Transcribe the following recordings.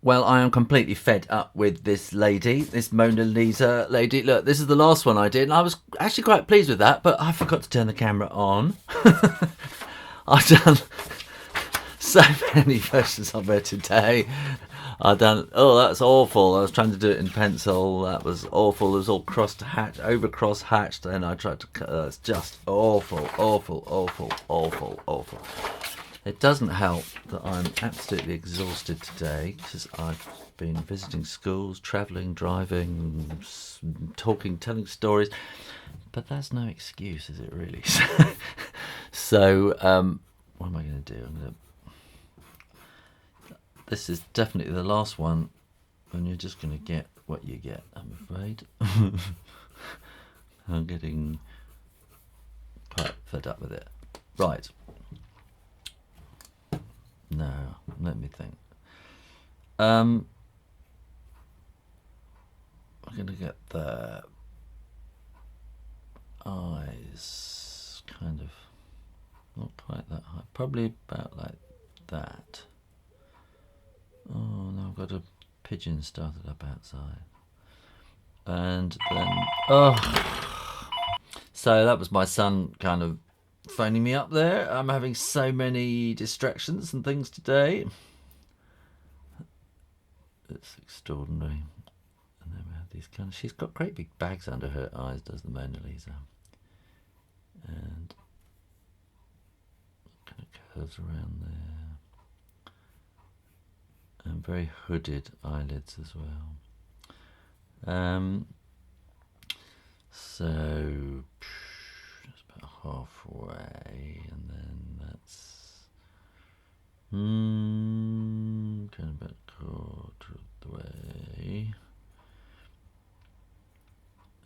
Well, I am completely fed up with this lady, this Mona Lisa lady. Look, this is the last one I did, and I was actually quite pleased with that, but I forgot to turn the camera on. I've done so many versions of it today. I done. Oh, that's awful. I was trying to do it in pencil. That was awful. It was all crossed hatched, over cross hatched, and I tried to. It's just awful, awful, awful, awful, awful. It doesn't help that I'm absolutely exhausted today because I've been visiting schools, travelling, driving, talking, telling stories. But that's no excuse, is it really? So, what am I going to do? This is definitely the last one, and you're just going to get what you get, I'm afraid. I'm getting quite fed up with it. Right. No, let me think. I'm going to get the eyes kind of not quite that high, probably about like that. Oh no, I've got a pigeon started up outside. And then, so that was my son kind of phoning me up there. I'm having so many distractions and things today. It's extraordinary. And then we have these kind of, she's got great big bags under her eyes, does the Mona Lisa. And kind of curves around there. And very hooded eyelids as well. So just about halfway, and then that's kind of about a quarter of the way.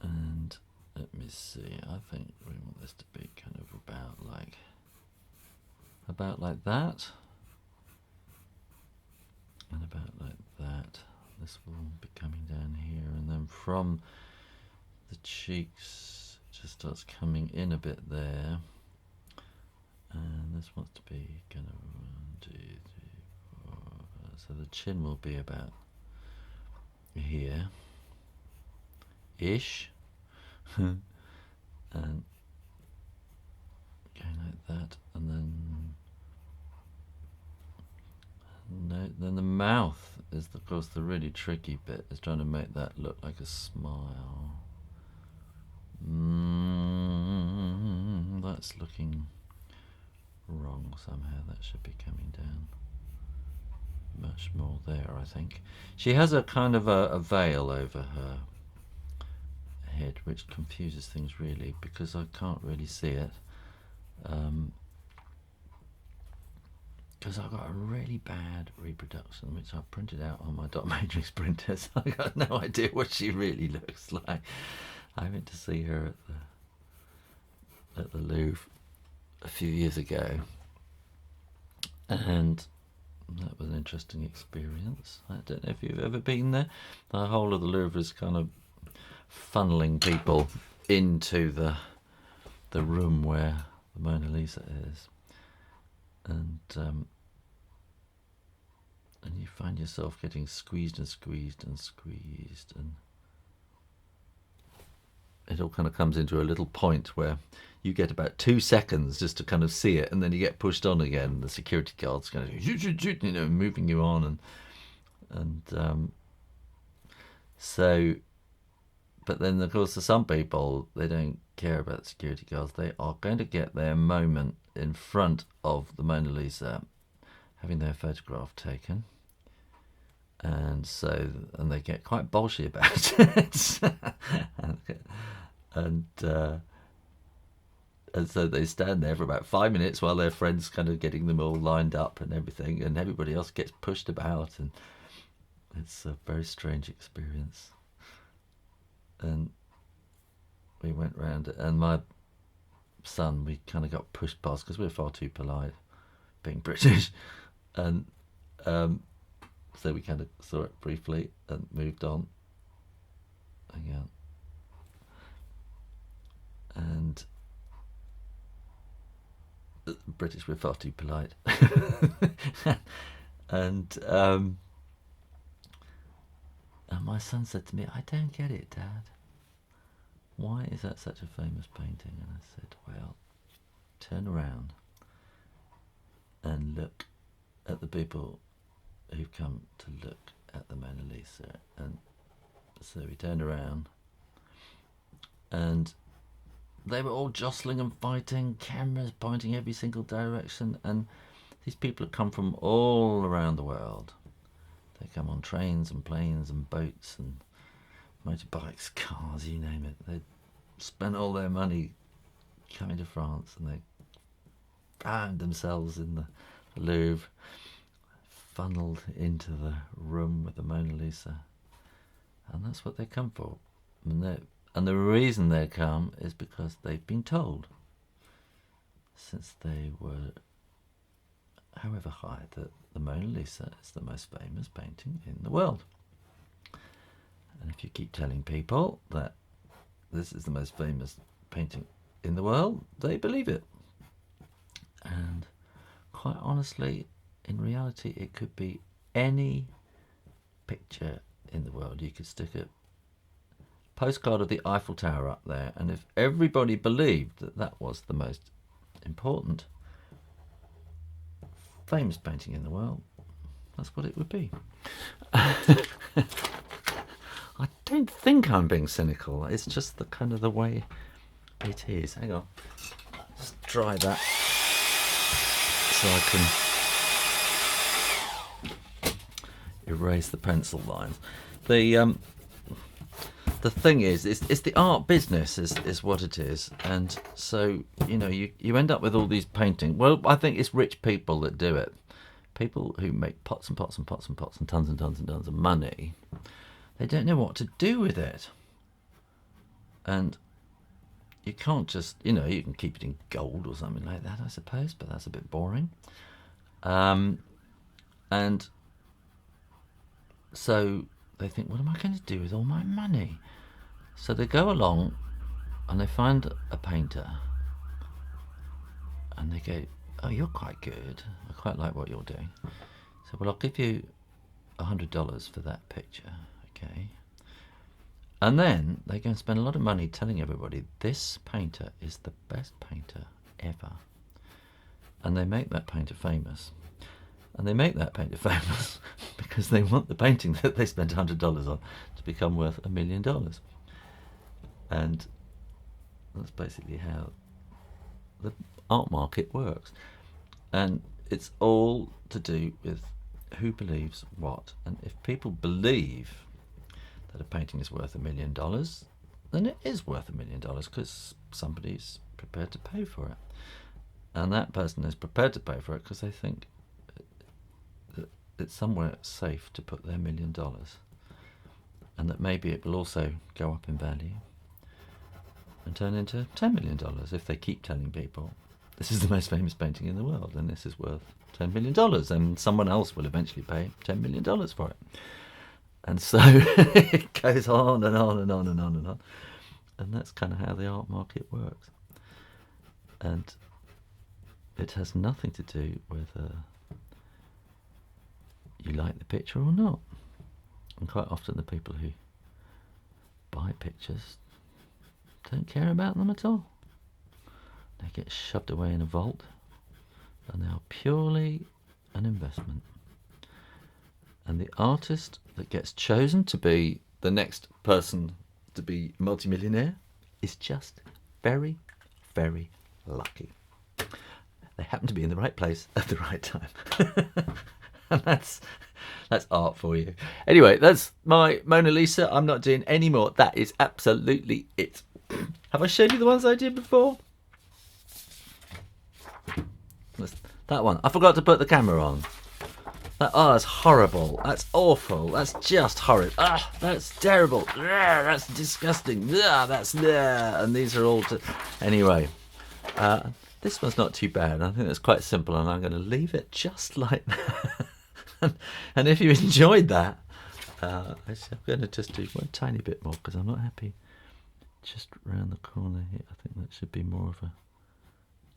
And let me see, I think we want this to be kind of about like that. And about like that. This will be coming down here, and then from the cheeks it just starts coming in a bit there. And this wants to be kind of 1, 2, 3, 4. So the chin will be about here ish. And going like that, and then the mouth is, of course, the really tricky bit, is trying to make that look like a smile. That's looking wrong somehow. That should be coming down much more there, I think. She has a kind of a veil over her head, which confuses things really, because I can't really see it. Because I've got a really bad reproduction, which I printed out on my dot matrix printer, so I got no idea what she really looks like. I went to see her at the Louvre a few years ago, and that was an interesting experience. I don't know if you've ever been there. The whole of the Louvre is kind of funneling people into the room where the Mona Lisa is, and you find yourself getting squeezed and squeezed and squeezed, and it all kind of comes into a little point where you get about 2 seconds just to kind of see it, and then you get pushed on again. The security guards kind of moving you on, and so. But then, of course, for some people, they don't care about the security guards. They are going to get their moment in front of the Mona Lisa, having their photograph taken. And they get quite bolshy about it. and so they stand there for about 5 minutes while their friends kind of getting them all lined up and everything, and everybody else gets pushed about, and it's a very strange experience. And we went round it, and my son, we kind of got pushed past because we were far too polite, being British, and so we kind of saw it briefly and moved on again. And British, we're far too polite. And And my son said to me, I don't get it, Dad. Why is that such a famous painting? And I said, well, turn around and look at the people who've come to look at the Mona Lisa. And so we turned around and they were all jostling and fighting, cameras pointing every single direction, and these people have come from all around the world. They come on trains and planes and boats and motorbikes, cars, you name it. They spent all their money coming to France, and they found themselves in the Louvre, funneled into the room with the Mona Lisa, and that's what they come for. And the reason they come is because they've been told, since they were however high, that the Mona Lisa is the most famous painting in the world. And if you keep telling people that this is the most famous painting in the world, they believe it. And quite honestly, in reality, it could be any picture in the world. You could stick a postcard of the Eiffel Tower up there, and if everybody believed that that was the most important famous painting in the world, that's what it would be. I don't think I'm being cynical. It's just the kind of the way it is. Hang on, just dry that so I can erase the pencil lines. The thing is, it's the art business is what it is. And so, you know, you end up with all these paintings. Well, I think it's rich people that do it. People who make pots and pots and pots and pots and tons and tons and tons of money. They don't know what to do with it. And you can't just, you know, you can keep it in gold or something like that, I suppose, but that's a bit boring. And so they think, what am I going to do with all my money? So they go along and they find a painter and they go, oh, you're quite good. I quite like what you're doing. So, well, I'll give you $100 for that picture, okay? And then they go and spend a lot of money telling everybody this painter is the best painter ever. And they make that painter famous. And they make that painter famous because they want the painting that they spent $100 on to become worth $1 million. And that's basically how the art market works. And it's all to do with who believes what. And if people believe that a painting is worth $1 million, then it is worth $1 million because somebody's prepared to pay for it. And that person is prepared to pay for it because they think it's somewhere safe to put their $1 million, and that maybe it will also go up in value and turn into $10 million if they keep telling people this is the most famous painting in the world and this is worth $10 million, and someone else will eventually pay $10 million for it. And so it goes on and on and on and on and on. And that's kind of how the art market works. And it has nothing to do with you like the picture or not. And quite often the people who buy pictures don't care about them at all. They get shoved away in a vault and they are purely an investment. And the artist that gets chosen to be the next person to be multimillionaire is just very, very lucky. They happen to be in the right place at the right time. And that's art for you. Anyway, that's my Mona Lisa. I'm not doing any more. That is absolutely it. Have I showed you the ones I did before? That one. I forgot to put the camera on. That's horrible. That's awful. That's just horrid. That's terrible. That's disgusting. And these are all... Anyway, this one's not too bad. I think that's quite simple, and I'm going to leave it just like that. And if you enjoyed that, I'm going to just do one tiny bit more because I'm not happy. Just round the corner here, I think that should be more of a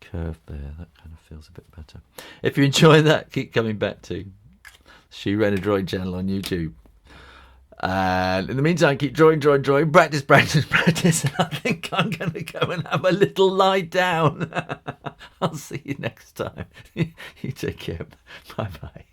curve there. That kind of feels a bit better. If you enjoy that, keep coming back to Shoo Rayner Drawing channel on YouTube. And in the meantime, keep drawing, practice, practice. And I think I'm going to go and have a little lie down. I'll see you next time. You take care. Bye-bye.